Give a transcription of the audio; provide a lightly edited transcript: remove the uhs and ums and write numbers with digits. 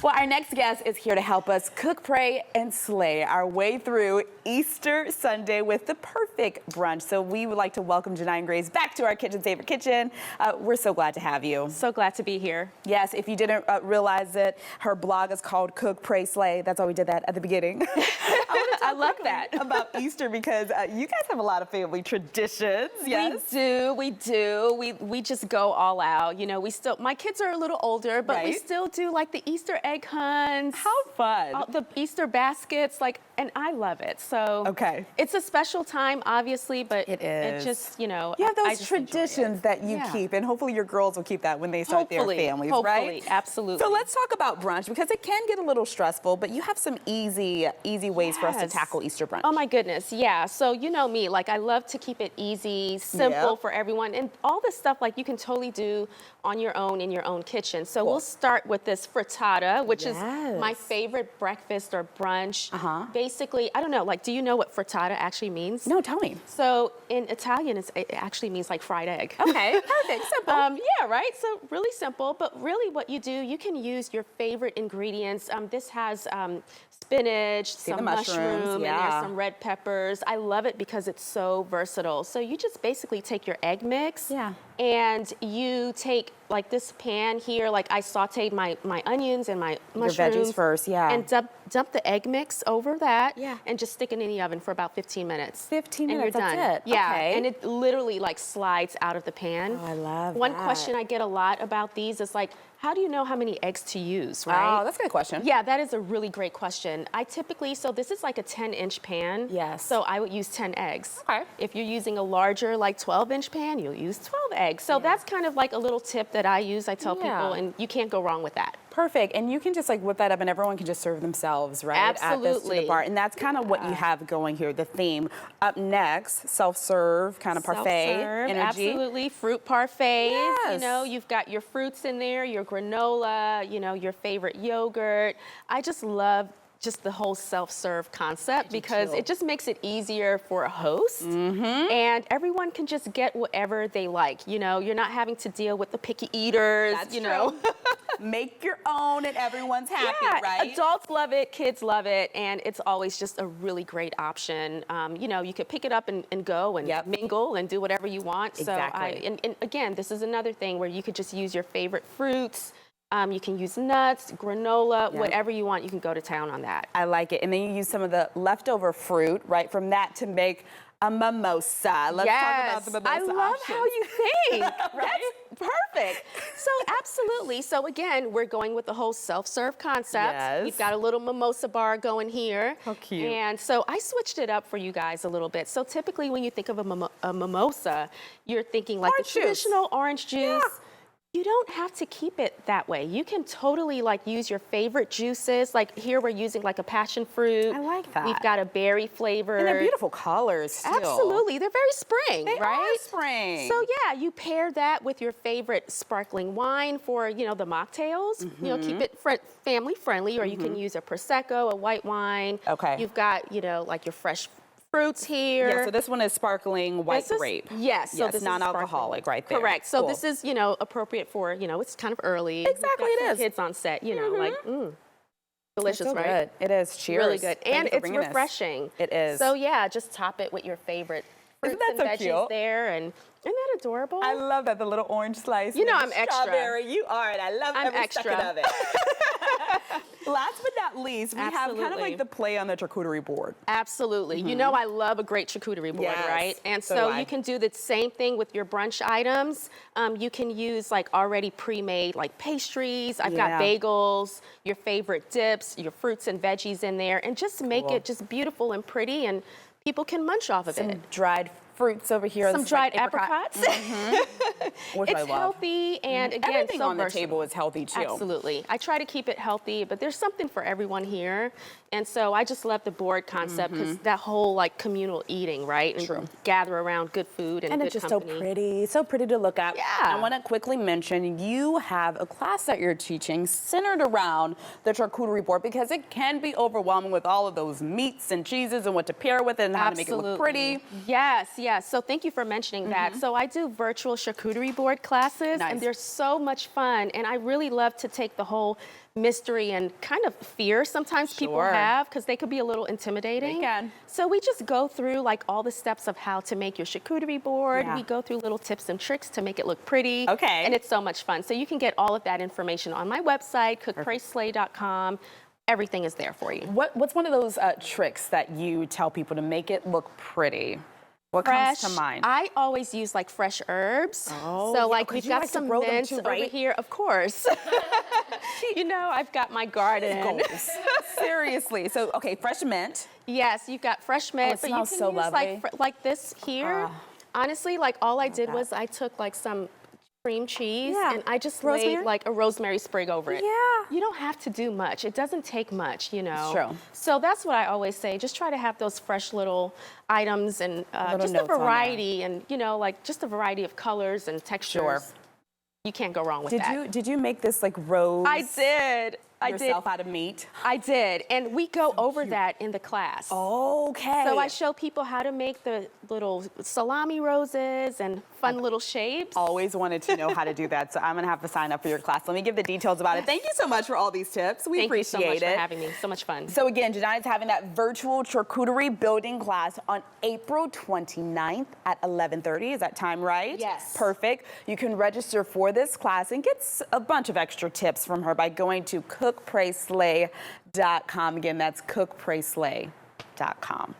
Well, our next guest is here to help us cook, pray, and slay our way through Easter Sunday with the perfect brunch. So we would like to welcome Janai and Grace back to our Kitchen Saver Kitchen. We're so glad to have you. So glad to be here. Yes, if you didn't realize it, her blog is called Cook, Pray, Slay. That's why we did that at the beginning. I love that. About Easter because you guys have a lot of family traditions. Yes, we do. We just go all out. You know, my kids are a little older, but we still do like the Easter egg hunts. How fun. The Easter baskets, and I love it. So it's a special time, obviously, but it just, you know. You have those traditions that you keep, and hopefully your girls will keep that when they start their families, right? Absolutely. So let's talk about brunch because it can get a little stressful, but you have some easy ways for us to tackle Easter brunch. Oh my goodness, yeah. So you know me, I love to keep it easy, simple for everyone, and all this stuff you can totally do on your own in your own kitchen. So we'll start with this frittata, which is my favorite breakfast or brunch. Basically, I don't know, do you know what frittata actually means? No, tell me. So in Italian, it actually means fried egg. Okay, perfect, simple. Yeah, right? So really simple, but really what you do, you can use your favorite ingredients. This has spinach, some mushroom, and there's some red peppers. I love it because it's so versatile. So you just basically take your egg mix and you take this pan here, I sauteed my onions and my mushrooms. Your veggies first, and dump the egg mix over that and just stick it in the oven for about 15 minutes. 15 minutes, and you're done. that's it. Yeah, okay. and it literally slides out of the pan. Oh, I love One question I get a lot about these is how do you know how many eggs to use, right? Oh, that's a good question. Yeah, that is a really great question. I typically, so this is a 10-inch pan. Yes. So I would use 10 eggs. Okay. If you're using a larger 12-inch pan, you'll use 12 eggs. So that's kind of a little tip that I use. I tell people, and you can't go wrong with that. Perfect. And you can just whip that up and everyone can just serve themselves, right? Absolutely. At the bar. And that's kind of what you have going here, the theme. Up next, self-serve, kind of parfait energy. Absolutely. Fruit parfaits. Yes. You know, you've got your fruits in there, your granola, your favorite yogurt. I just love the whole self-serve concept because it just makes it easier for a host and everyone can just get whatever they like. You know, you're not having to deal with the picky eaters. That's you know. Make your own and everyone's happy, right? Adults love it, kids love it, and it's always just a really great option. You know, you could pick it up and go and mingle and do whatever you want. Exactly. So and again, this is another thing where you could just use your favorite fruits. You can use nuts, granola, whatever you want. You can go to town on that. I like it. And then you use some of the leftover fruit, right, from that to make a mimosa. Let's talk about the mimosa I love how you think. Right? That's perfect. So absolutely. So again, we're going with the whole self-serve concept. Yes. We've got a little mimosa bar going here. How cute. And so I switched it up for you guys a little bit. So typically when you think of a mimosa, you're thinking the traditional orange juice. Yeah. You don't have to keep it that way. You can totally use your favorite juices. Here we're using a passion fruit. I like that. We've got a berry flavor. And they're beautiful colors still. Absolutely. They're very spring, they right? Are spring. So yeah, you pair that with your favorite sparkling wine for, the mocktails. You know, keep it family friendly, or you can use a Prosecco, a white wine. Okay. You've got, your fresh fruits here. Yeah, so this one is sparkling white grape. Yes. So this non-alcoholic right there. Correct. So this is, appropriate for, it's kind of early. Exactly, it is. Kids on set, delicious, so right? Good. It is. Cheers. Really good. And it's refreshing. It is. So yeah, just top it with your favorite fruits and veggies there. And isn't that adorable? I love that, the little orange slice. You know I'm extra. Strawberry. You are, and I love every second of it. Last but not least, we have kind of the play on the charcuterie board. Absolutely. You know I love a great charcuterie board, right? And so you can do the same thing with your brunch items. You can use already pre-made pastries. I've got bagels, your favorite dips, your fruits and veggies in there, and just make it just beautiful and pretty, and people can munch off of it. Some dried fruits over here. Some dried apricots. Which it's I love. healthy, and again, everything on versatile. the table is healthy too. Absolutely. I try to keep it healthy, but there's something for everyone here. And so I just love the board concept because that whole communal eating, right? And True. gather around good food and good it's just company. so pretty to look at. Yeah. I want to quickly mention you have a class that you're teaching centered around the charcuterie board because it can be overwhelming with all of those meats and cheeses and what to pair with it and how to make it look pretty. Yes. Yeah, so thank you for mentioning that. So I do virtual charcuterie board classes, and they're so much fun. And I really love to take the whole mystery and kind of fear sometimes people have, because they could be a little intimidating. They can. So we just go through like all the steps of how to make your charcuterie board. We go through little tips and tricks to make it look pretty. Okay. And it's so much fun. So you can get all of that information on my website, cookprayslay.com. Everything is there for you. What's one of those tricks that you tell people to make it look pretty? What comes to mind? I always use like fresh herbs. Oh, so like we've got some mint over here, of course. You know, I've got my garden. Seriously. So, okay, fresh mint. Yes, you've got fresh mint, but you can so use like this here. Honestly, like all I did was I took like some cream cheese and I just laid like a rosemary sprig over it. You don't have to do much. It doesn't take much, you know. It's true. So that's what I always say. Just try to have those fresh little items and just a variety and, you know, like just a variety of colors and textures. You can't go wrong with that. Did you make this like rose? I did. Yourself out of meat? I did, and we go over that in the class. Okay. So I show people how to make the little salami roses and fun little shapes. Always wanted to know how to do that, so I'm gonna have to sign up for your class. Let me give the details about it. Thank you so much for all these tips. We appreciate it. Thank you so much for having me. So much fun. So again, Janina's having that virtual charcuterie building class on April 29th at 11:30. Is that time right? Yes. Perfect. You can register for this class and get a bunch of extra tips from her by going to cookprayslay.com. Again, that's cookprayslay.com.